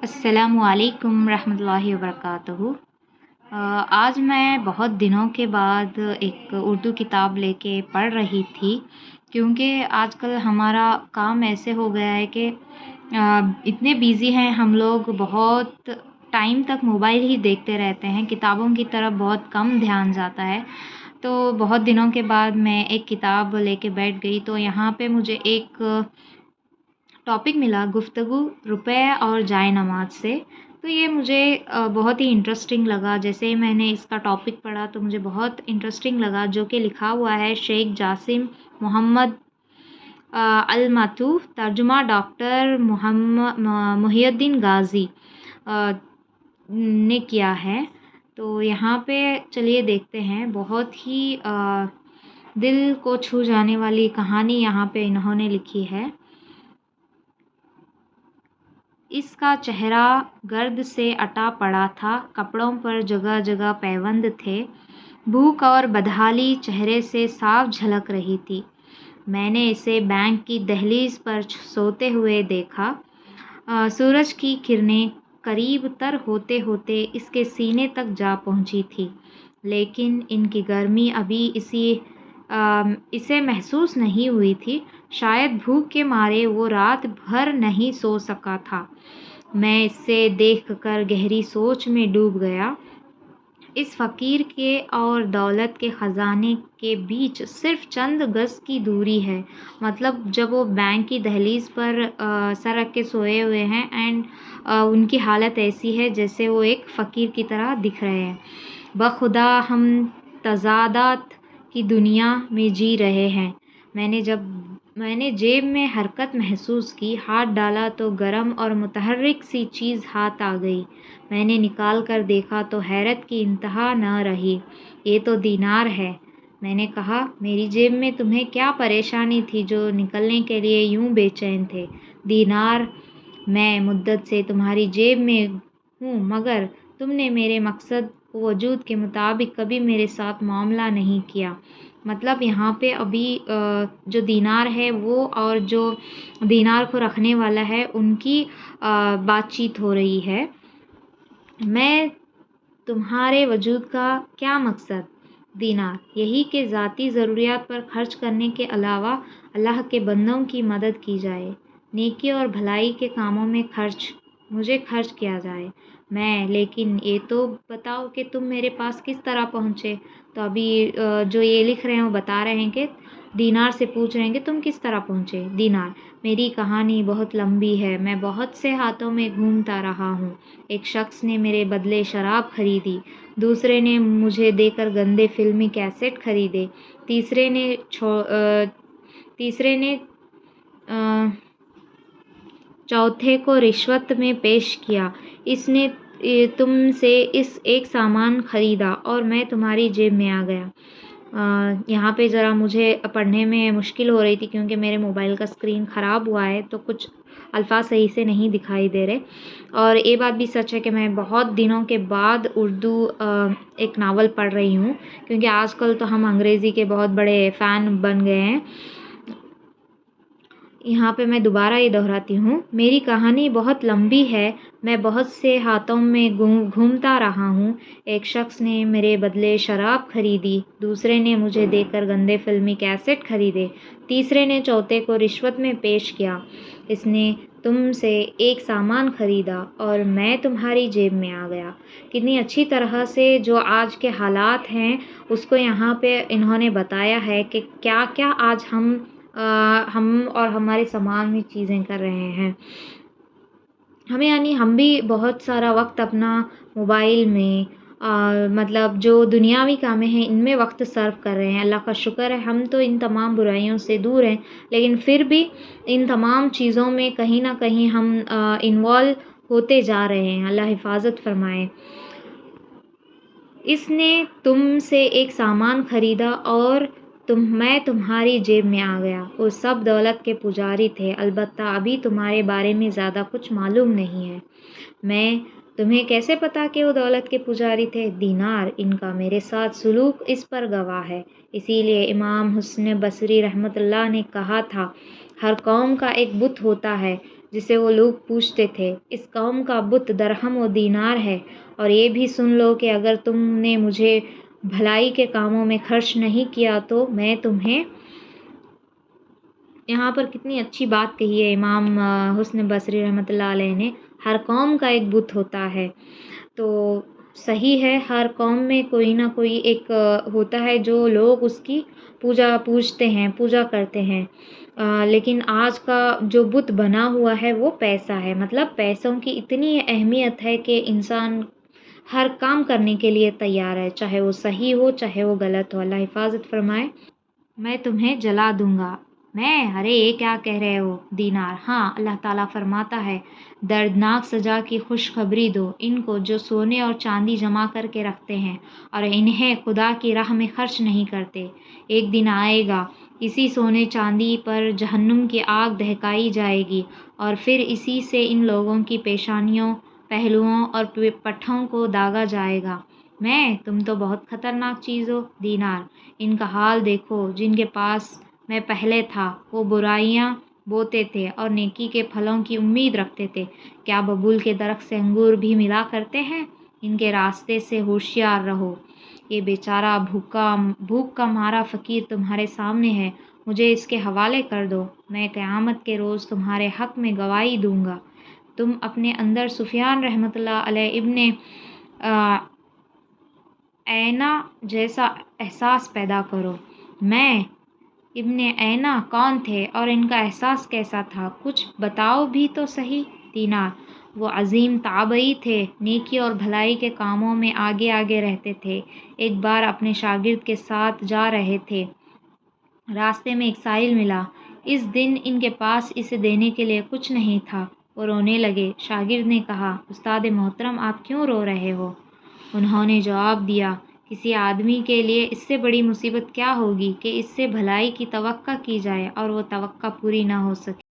अस्सलामु अलैकुम रहमतुल्लाहि वबरकातुहू। आज मैं बहुत दिनों के बाद एक उर्दू किताब लेके पढ़ रही थी, क्योंकि आजकल हमारा काम ऐसे हो गया है कि इतने बिज़ी हैं हम लोग, बहुत टाइम तक मोबाइल ही देखते रहते हैं, किताबों की तरफ बहुत कम ध्यान जाता है। तो बहुत दिनों के बाद मैं एक किताब लेके बैठ गई, तो यहाँ पे मुझे एक टॉपिक मिला, गुफ्तगू रुपए और जाए नमाज से। तो ये मुझे बहुत ही इंटरेस्टिंग लगा। जैसे ही मैंने इसका टॉपिक पढ़ा तो मुझे बहुत इंटरेस्टिंग लगा, जो कि लिखा हुआ है शेख जासिम मोहम्मद अल मातूफ, तर्जुमा डॉक्टर मुहियुद्दीन गाजी ने किया है। तो यहाँ पे चलिए देखते हैं। बहुत ही दिल को छू जाने वाली कहानी यहाँ पे इन्होंने लिखी है। इसका चेहरा गर्द से अटा पड़ा था, कपड़ों पर जगह जगह पैबंद थे। भूख और बदहाली चेहरे से साफ झलक रही थी। मैंने इसे बैंक की दहलीज पर सोते हुए देखा। सूरज की किरणें करीब तर होते होते इसके सीने तक जा पहुंची थी, लेकिन इनकी गर्मी अभी इसे महसूस नहीं हुई थी। शायद भूख के मारे वो रात भर नहीं सो सका था। मैं इसे देखकर गहरी सोच में डूब गया। इस फ़कीर के और दौलत के ख़जाने के बीच सिर्फ चंद गज़ की दूरी है। मतलब जब वो बैंक की दहलीज पर सर रख के सोए हुए हैं एंड उनकी हालत ऐसी है जैसे वो एक फ़कीर की तरह दिख रहे हैं। बखुदा हम तज़ादात की दुनिया में जी रहे हैं। मैंने जेब में हरकत महसूस की, हाथ डाला तो गर्म और मुतहर्रिक सी चीज़ हाथ आ गई। मैंने निकाल कर देखा तो हैरत की इंतहा न रही। ये तो दीनार है। मैंने कहा, मेरी जेब में तुम्हें क्या परेशानी थी जो निकलने के लिए यूं बेचैन थे? दीनार, मैं मुद्दत से तुम्हारी जेब में हूँ, मगर तुमने मेरे मकसद वजूद के मुताबिक कभी मेरे साथ मामला नहीं किया। मतलब यहाँ पे अभी जो दीनार है वो और जो दीनार को रखने वाला है उनकी बातचीत हो रही है। मैं तुम्हारे वजूद का क्या मकसद? दीनार, यही कि ज़ाती ज़रूरियात पर खर्च करने के अलावा अल्लाह के बंदों की मदद की जाए, नेकी और भलाई के कामों में मुझे खर्च किया जाए। लेकिन ये तो बताओ कि तुम मेरे पास किस तरह पहुँचे? तो अभी जो ये लिख रहे हैं वो बता रहे हैं कि दीनार से पूछ रहे हैं कि तुम किस तरह पहुँचे? दीनार, मेरी कहानी बहुत लंबी है। मैं बहुत से हाथों में घूमता रहा हूँ। एक शख्स ने मेरे बदले शराब खरीदी, दूसरे ने मुझे देकर गंदे फिल्मी कैसेट खरीदे, तीसरे ने चौथे को रिश्वत में पेश किया। इसने तुमसे इस एक सामान खरीदा और मैं तुम्हारी जेब में आ गया। यहाँ पे ज़रा मुझे पढ़ने में मुश्किल हो रही थी, क्योंकि मेरे मोबाइल का स्क्रीन ख़राब हुआ है, तो कुछ अल्फाज सही से नहीं दिखाई दे रहे। और ये बात भी सच है कि मैं बहुत दिनों के बाद उर्दू एक नावल पढ़ रही हूँ, क्योंकि आजकल तो हम अंग्रेज़ी के बहुत बड़े फ़ैन बन गए हैं। यहाँ पे मैं दोबारा ये दोहराती हूँ, मेरी कहानी बहुत लंबी है। मैं बहुत से हाथों में घूमता रहा हूँ। एक शख्स ने मेरे बदले शराब खरीदी, दूसरे ने मुझे देकर गंदे फिल्मी कैसेट खरीदे, तीसरे ने चौथे को रिश्वत में पेश किया। इसने तुमसे एक सामान खरीदा और मैं तुम्हारी जेब में आ गया। कितनी अच्छी तरह से जो आज के हालात हैं उसको यहाँ पे इन्होंने बताया है कि क्या क्या आज हम और हमारे समाज में चीज़ें कर रहे हैं। हम भी बहुत सारा वक्त अपना मोबाइल में मतलब जो दुनियावी कामें हैं इनमें वक्त सर्व कर रहे हैं। अल्लाह का शुक्र है हम तो इन तमाम बुराइयों से दूर हैं, लेकिन फिर भी इन तमाम चीज़ों में कहीं ना कहीं हम इन्वॉल्व होते जा रहे हैं। अल्लाह हिफाजत फरमाए। इसने तुमसे एक सामान खरीदा और मैं तुम्हारी जेब में आ गया। वो सब दौलत के पुजारी थे, अलबत्ता अभी तुम्हारे बारे में ज़्यादा कुछ मालूम नहीं है। मैं तुम्हें कैसे पता कि वो दौलत के पुजारी थे? दीनार, इनका मेरे साथ सुलूक इस पर गवाह है। इसीलिए इमाम हुस्न बसरी रहमतुल्लाह ने कहा था, हर कौम का एक बुत होता है जिसे वो लोग पूछते थे। इस कौम का बुत दरहम और दीनार है, और ये भी सुन लो कि अगर तुमने मुझे भलाई के कामों में खर्च नहीं किया तो मैं तुम्हें। यहाँ पर कितनी अच्छी बात कही है इमाम हुस्न बसरी रहमतुल्लाह अलैह ने। हर कौम का एक बुत होता है, तो सही है, हर कौम में कोई ना कोई एक होता है जो लोग उसकी पूजते हैं, पूजा करते हैं। लेकिन आज का जो बुत बना हुआ है वो पैसा है। मतलब पैसों की इतनी अहमियत है कि इंसान हर काम करने के लिए तैयार है, चाहे वो सही हो चाहे वो गलत हो। अल्लाह हिफाजत फरमाए। मैं तुम्हें जला दूंगा। मैं? अरे ये क्या कह रहे हो दीनार? हाँ, अल्लाह ताला फरमाता है, दर्दनाक सजा की खुशखबरी दो इनको जो सोने और चांदी जमा करके रखते हैं और इन्हें खुदा की राह में खर्च नहीं करते। एक दिन आएगा, इसी सोने चांदी पर जहन्नुम की आग दहकाई जाएगी और फिर इसी से इन लोगों की पेशानियों, पहलुओं और पट्ठों को दागा जाएगा। मैं? तुम तो बहुत खतरनाक चीज़ हो दीनार। इनका हाल देखो, जिनके पास मैं पहले था वो बुराइयां बोते थे और नेकी के फलों की उम्मीद रखते थे। क्या बबूल के दरख्त से अंगूर भी मिला करते हैं? इनके रास्ते से होशियार रहो। ये बेचारा भूख का मारा फ़कीर तुम्हारे सामने है, मुझे इसके हवाले कर दो। मैं क़यामत के रोज़ तुम्हारे हक़ में गवाही दूंगा। तुम अपने अंदर सुफियान रहमतुल्लाह अलैह इब्ने ऐना जैसा एहसास पैदा करो। मैं? इब्ने ऐना कौन थे और इनका एहसास कैसा था? कुछ बताओ भी तो सही दीनार। वो अजीम ताबई थे, नेकी और भलाई के कामों में आगे आगे रहते थे। एक बार अपने शागिर्द के साथ जा रहे थे, रास्ते में एक साहिल मिला। इस दिन इनके पास इसे देने के लिए कुछ नहीं था। वो रोने लगे। शागिर्द ने कहा, उस्ताद मोहतरम आप क्यों रो रहे हो? उन्होंने जवाब दिया, किसी आदमी के लिए इससे बड़ी मुसीबत क्या होगी कि इससे भलाई की तवक्का की जाए और वो तवक्का पूरी ना हो सके।